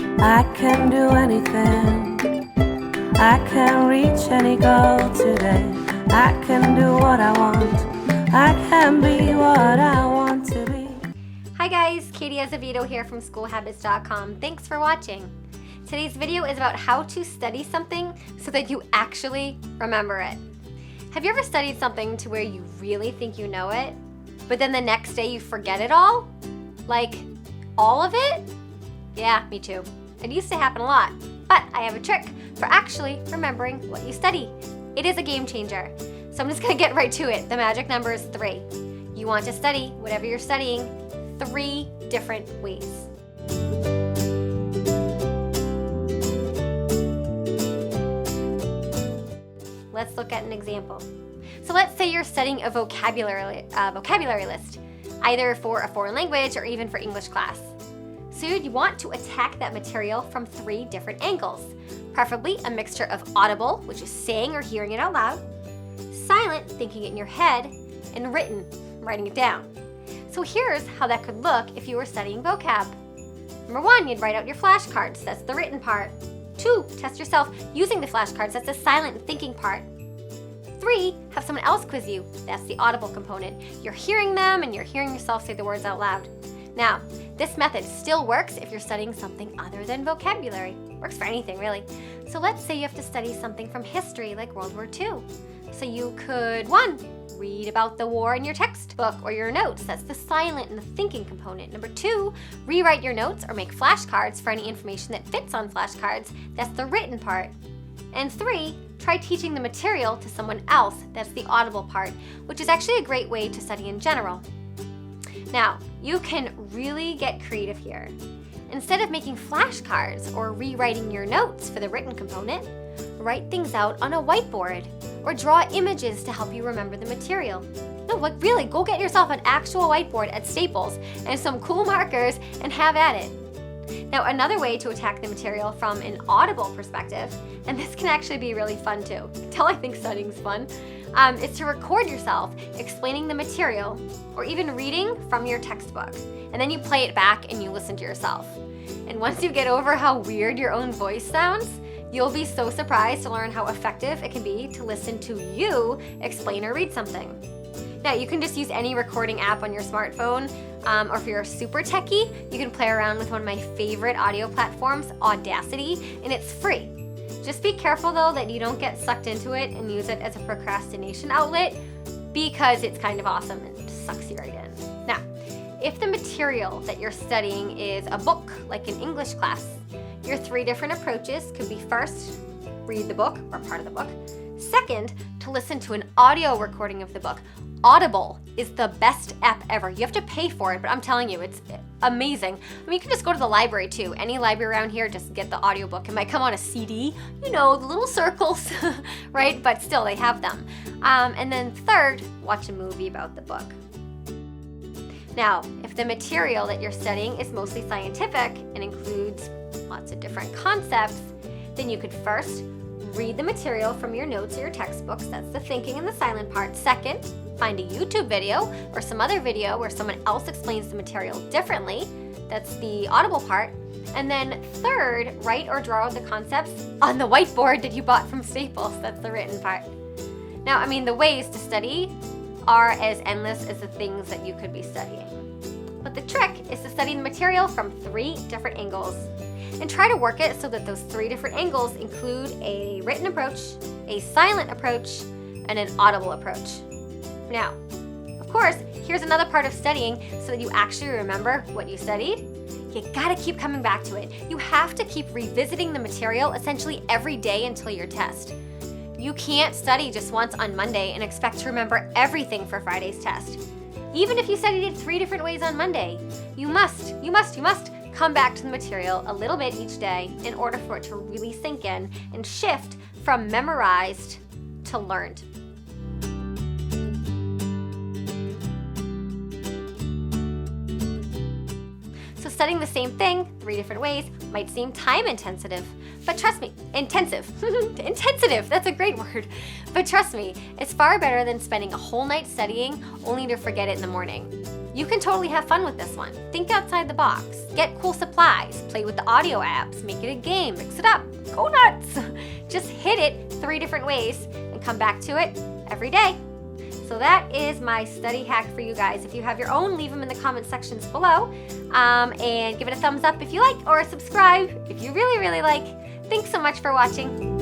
I can do anything. I can reach any goal today. I can do what I want. I can be what I want to be. Hi guys, Katie Azevedo here from SchoolHabits.com. Thanks for watching. Today's video is about how to study something so that you actually remember it. Have you ever studied something to where you really think you know it, but then the next day you forget it all? Like, all of it? Yeah, me too. It used to happen a lot, but I have a trick for actually remembering what you study. It is a game changer. So I'm just gonna get right to it. The magic number is 3. You want to study whatever you're studying 3 different ways. Let's look at an example. So let's say you're studying a vocabulary list, either for a foreign language or even for English class. So you want to attack that material from 3 different angles, preferably a mixture of audible, which is saying or hearing it out loud, silent, thinking it in your head, and written, writing it down. So here's how that could look if you were studying vocab. Number 1, you'd write out your flashcards, that's the written part. 2, test yourself using the flashcards, that's the silent thinking part. 3, have someone else quiz you, that's the audible component. You're hearing them and you're hearing yourself say the words out loud. Now, this method still works if you're studying something other than vocabulary. Works for anything, really. So let's say you have to study something from history, like World War II. So you could, 1, read about the war in your textbook or your notes. That's the silent and the thinking component. Number 2, rewrite your notes or make flashcards for any information that fits on flashcards. That's the written part. And 3, try teaching the material to someone else. That's the audible part, which is actually a great way to study in general. Now, you can really get creative here. Instead of making flashcards or rewriting your notes for the written component, write things out on a whiteboard or draw images to help you remember the material. No, like really, go get yourself an actual whiteboard at Staples and some cool markers and have at it. Now, another way to attack the material from an audible perspective, and this can actually be really fun too. Tell I think studying's fun. Is to record yourself explaining the material or even reading from your textbook. And then you play it back and you listen to yourself. And once you get over how weird your own voice sounds, you'll be so surprised to learn how effective it can be to listen to you explain or read something. Now, you can just use any recording app on your smartphone, or if you're super techie, you can play around with one of my favorite audio platforms, Audacity, and it's free. Just be careful though that you don't get sucked into it and use it as a procrastination outlet, because it's kind of awesome and sucks you right in. Now, if the material that you're studying is a book, like an English class, your 3 different approaches could be: first, read the book or part of the book. Second, to listen to an audio recording of the book. Audible is the best app ever. You have to pay for it, but I'm telling you, it's amazing. I mean, you can just go to the library too. Any library around here, just get the audiobook. It might come on a CD, you know, the little circles, right? But still, they have them. And then third, watch a movie about the book. Now, if the material that you're studying is mostly scientific and includes lots of different concepts, then you could first read the material from your notes or your textbooks. That's the thinking and the silent part. Second, find a YouTube video or some other video where someone else explains the material differently. That's the audible part. And then third, write or draw the concepts on the whiteboard that you bought from Staples. That's the written part. Now, I mean, the ways to study are as endless as the things that you could be studying. But the trick is to study the material from 3 different angles. And try to work it so that those 3 different angles include a written approach, a silent approach, and an audible approach. Now, of course, here's another part of studying so that you actually remember what you studied. You gotta keep coming back to it. You have to keep revisiting the material essentially every day until your test. You can't study just once on Monday and expect to remember everything for Friday's test. Even if you studied it 3 different ways on Monday, you must come back to the material a little bit each day in order for it to really sink in and shift from memorized to learned. So studying the same thing 3 different ways might seem time intensive, but trust me, intensive, that's a great word. But trust me, it's far better than spending a whole night studying only to forget it in the morning. You can totally have fun with this one. Think outside the box. Get cool supplies. Play with the audio apps. Make it a game. Mix it up. Go nuts. Just hit it 3 different ways and come back to it every day. So that is my study hack for you guys. If you have your own, leave them in the comment sections below. And give it a thumbs up if you like, or subscribe if you really, really like. Thanks so much for watching.